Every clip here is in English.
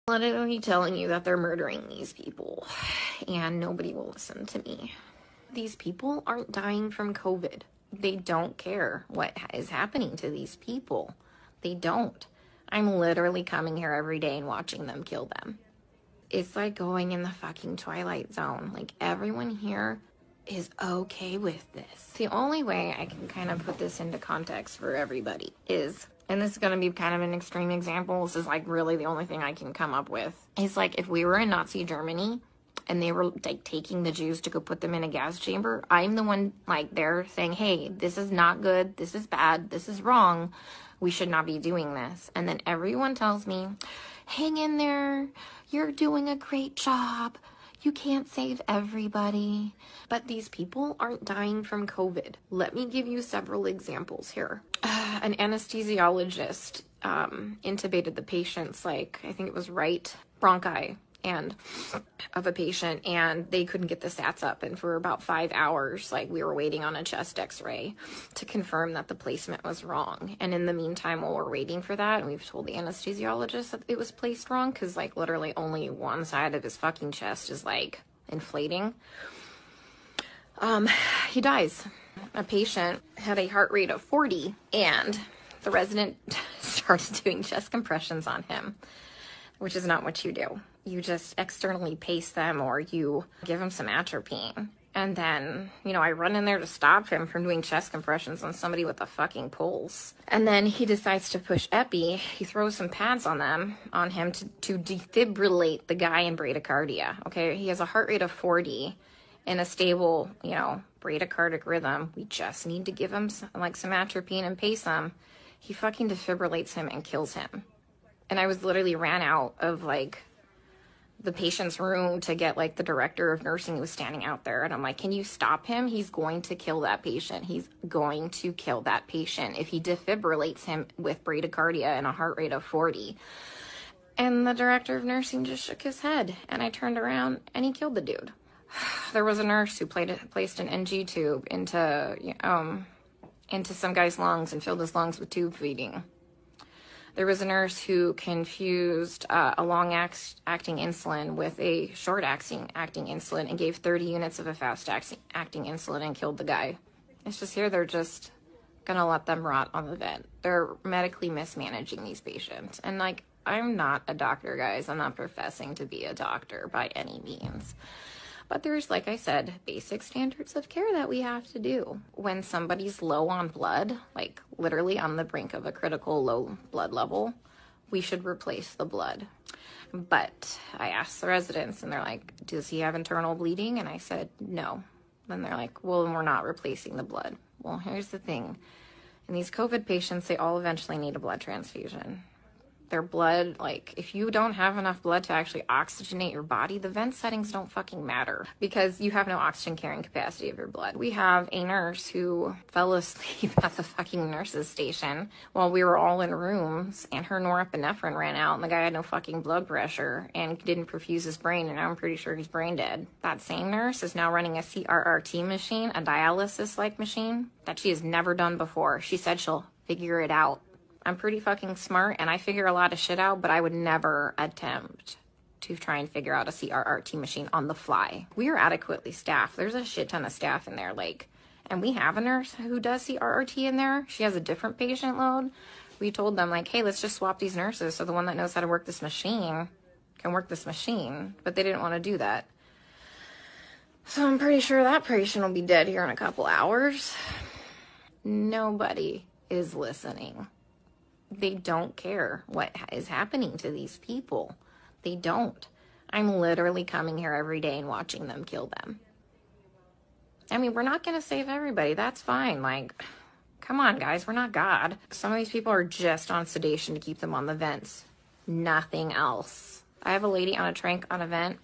Literally telling you that they're murdering these people and nobody will listen to me. These people aren't dying from COVID. They don't care what is happening to these people. They don't. I'm literally coming here every day and watching them kill them. It's like going in the fucking Twilight Zone. Like, everyone here is okay with this. The only way I can kind of put this into context for everybody is, and this is going to be kind of an extreme example, this is like really the only thing I can come up with, is like if we were in Nazi Germany and they were like taking the Jews to go put them in a gas chamber, I'm the one like there saying, hey, this is not good, this is bad, this is wrong, we should not be doing this. And then everyone tells me, hang in there, you're doing a great job, you can't save everybody. But these people aren't dying from COVID. Let me give you several examples here. An anesthesiologist intubated the patient's, like, I think it was right bronchi and of a patient, and they couldn't get the stats up, and for about 5 hours, like, we were waiting on a chest x-ray to confirm that the placement was wrong. And in the meantime, while we're waiting for that, and we've told the anesthesiologist that it was placed wrong, because like literally only one side of his fucking chest is like inflating, he dies. A patient had a heart rate of 40, and the resident started doing chest compressions on him, which is not what you do. You just externally pace them, or you give them some atropine. And then, you know, I run in there to stop him from doing chest compressions on somebody with a fucking pulse. And then he decides to push epi. He throws some pads on him to defibrillate the guy in bradycardia. Okay, he has a heart rate of 40 in a stable, you know, bradycardic rhythm. We just need to give him some atropine and pace him. He fucking defibrillates him and kills him. And I was literally ran out of like the patient's room to get like the director of nursing who was standing out there. And I'm like, can you stop him? He's going to kill that patient. He's going to kill that patient if he defibrillates him with bradycardia and a heart rate of 40. And the director of nursing just shook his head. And I turned around and he killed the dude. There was a nurse who placed an NG tube into some guy's lungs and filled his lungs with tube feeding. There was a nurse who confused a long-acting insulin with a short-acting insulin and gave 30 units of a fast-acting insulin and killed the guy. It's just here they're just going to let them rot on the vent. They're medically mismanaging these patients. And, like, I'm not a doctor, guys. I'm not professing to be a doctor by any means. But there's, like I said, basic standards of care that we have to do. When somebody's low on blood, like literally on the brink of a critical low blood level, we should replace the blood. But I asked the residents and they're like, does he have internal bleeding? And I said, no. Then they're like, well, then we're not replacing the blood. Well, here's the thing. In these COVID patients, they all eventually need a blood transfusion. Their blood, like, if you don't have enough blood to actually oxygenate your body, the vent settings don't fucking matter because you have no oxygen carrying capacity of your blood. We have a nurse who fell asleep at the fucking nurse's station while we were all in rooms, and her norepinephrine ran out, and the guy had no fucking blood pressure and didn't perfuse his brain, and now I'm pretty sure he's brain dead. That same nurse is now running a CRRT machine, a dialysis-like machine that she has never done before. She said she'll figure it out. I'm pretty fucking smart and I figure a lot of shit out, but I would never attempt to try and figure out a CRRT machine on the fly. We are adequately staffed. There's a shit ton of staff in there, like, and we have a nurse who does CRRT in there. She has a different patient load. We told them, like, hey, let's just swap these nurses so the one that knows how to work this machine can work this machine, but they didn't want to do that. So I'm pretty sure that patient will be dead here in a couple hours. Nobody is listening. They don't care what is happening to these people. They don't. I'm literally coming here every day and watching them kill them. I mean, we're not going to save everybody. That's fine. Like, come on, guys. We're not God. Some of these people are just on sedation to keep them on the vents. Nothing else. I have a lady on a tranq on a vent,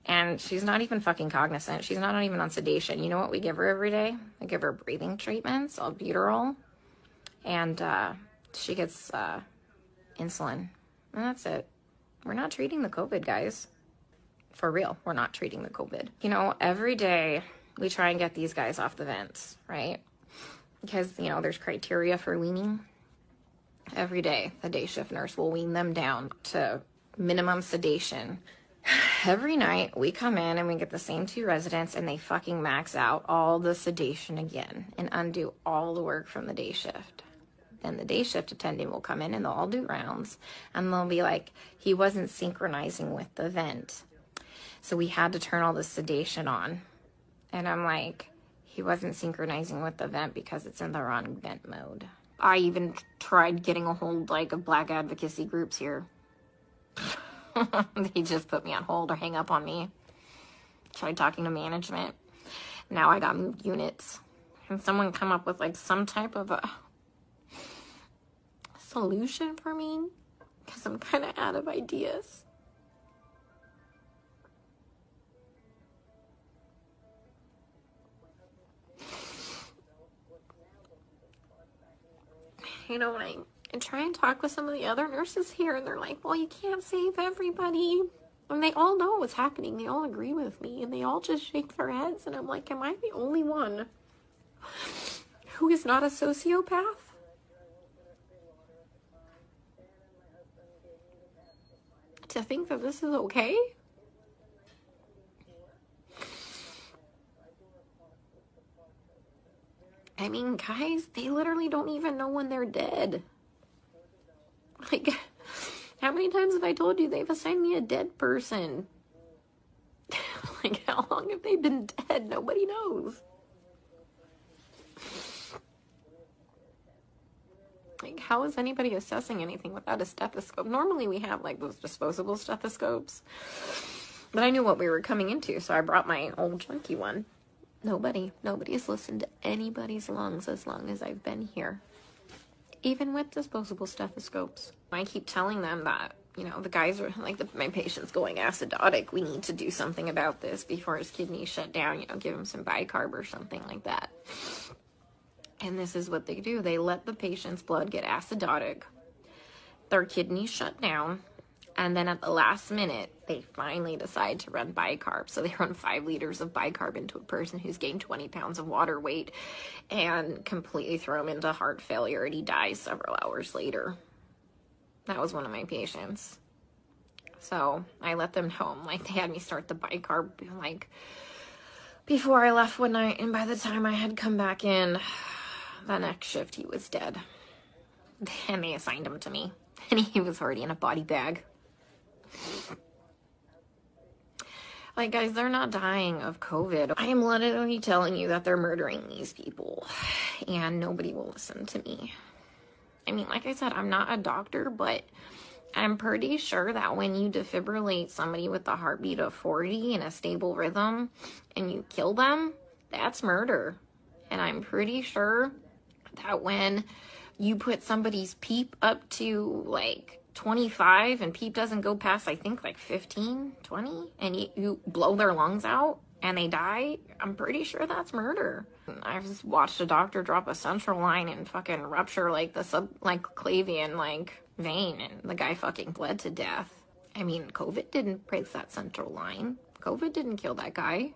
and she's not even fucking cognizant. She's not even on sedation. You know what we give her every day? We give her breathing treatments, albuterol, and she gets insulin, and that's it. We're not treating the COVID, guys. For real, we're not treating the COVID. You know, every day we try and get these guys off the vents, right? Because, you know, there's criteria for weaning. Every day, the day shift nurse will wean them down to minimum sedation. Every night we come in and we get the same 2 residents and they fucking max out all the sedation again and undo all the work from the day shift. Then the day shift attendant will come in and they'll all do rounds and they'll be like, he wasn't synchronizing with the vent. So we had to turn all the sedation on. And I'm like, he wasn't synchronizing with the vent because it's in the wrong vent mode. I even tried getting a hold of black advocacy groups here. They just put me on hold or hang up on me. Tried talking to management. Now I got moved units. Can someone come up with some type of a solution for me? Because I'm kind of out of ideas. When I try and talk with some of the other nurses here, and they're like, well, you can't save everybody. And they all know what's happening. They all agree with me, and they all just shake their heads. And I'm like, am I the only one who is not a sociopath? To think that this is okay? I mean, guys, they literally don't even know when they're dead. How many times have I told you they've assigned me a dead person? How long have they been dead? Nobody knows. How is anybody assessing anything without a stethoscope? Normally we have those disposable stethoscopes. But I knew what we were coming into, so I brought my old junky one. Nobody's listened to anybody's lungs as long as I've been here. Even with disposable stethoscopes. I keep telling them that, the guys are my patient's going acidotic. We need to do something about this before his kidneys shut down, give him some bicarb or something like that. And this is what they do. They let the patient's blood get acidotic. Their kidneys shut down. And then at the last minute, they finally decide to run bicarb. So they run 5 liters of bicarb into a person who's gained 20 pounds of water weight and completely throw him into heart failure, and he dies several hours later. That was one of my patients. So I let them know. They had me start the bicarb before I left one night. And by the time I had come back in, the next shift, he was dead. And they assigned him to me. And he was already in a body bag. Guys, they're not dying of COVID. I am literally telling you that they're murdering these people, and nobody will listen to me. I mean, like I said, I'm not a doctor, but I'm pretty sure that when you defibrillate somebody with a heartbeat of 40 in a stable rhythm and you kill them, that's murder. And I'm pretty sure that when you put somebody's PEEP up to 25 and PEEP doesn't go past, I think 15, 20, and you blow their lungs out and they die, I'm pretty sure that's murder. I've just watched a doctor drop a central line and fucking rupture the subclavian vein, and the guy fucking bled to death. I mean, COVID didn't break that central line. COVID didn't kill that guy.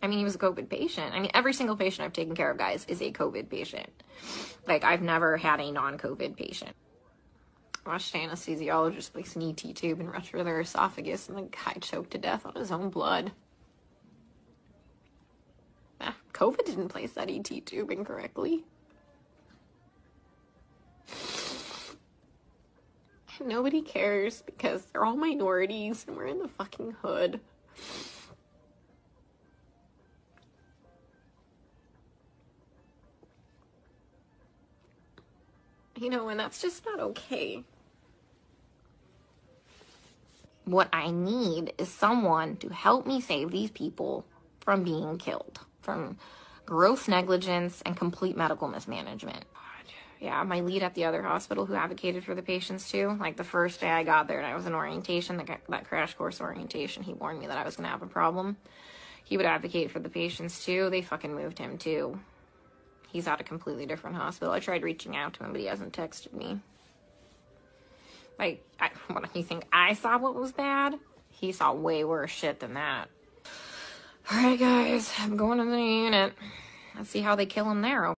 I mean, he was a COVID patient. I mean, every single patient I've taken care of, guys, is a COVID patient. I've never had a non-COVID patient. Watched an anesthesiologist place an ET tube and rupture their esophagus, and the guy choked to death on his own blood. COVID didn't place that ET tube incorrectly. Nobody cares because they're all minorities and we're in the fucking hood. And that's just not okay. What I need is someone to help me save these people from being killed, from gross negligence and complete medical mismanagement. Yeah, my lead at the other hospital who advocated for the patients too, the first day I got there and I was in orientation, that crash course orientation, he warned me that I was going to have a problem. He would advocate for the patients too. They fucking moved him too. He's at a completely different hospital. I tried reaching out to him, but he hasn't texted me. What do you think? I saw what was bad? He saw way worse shit than that. Alright, guys. I'm going to the unit. Let's see how they kill him there.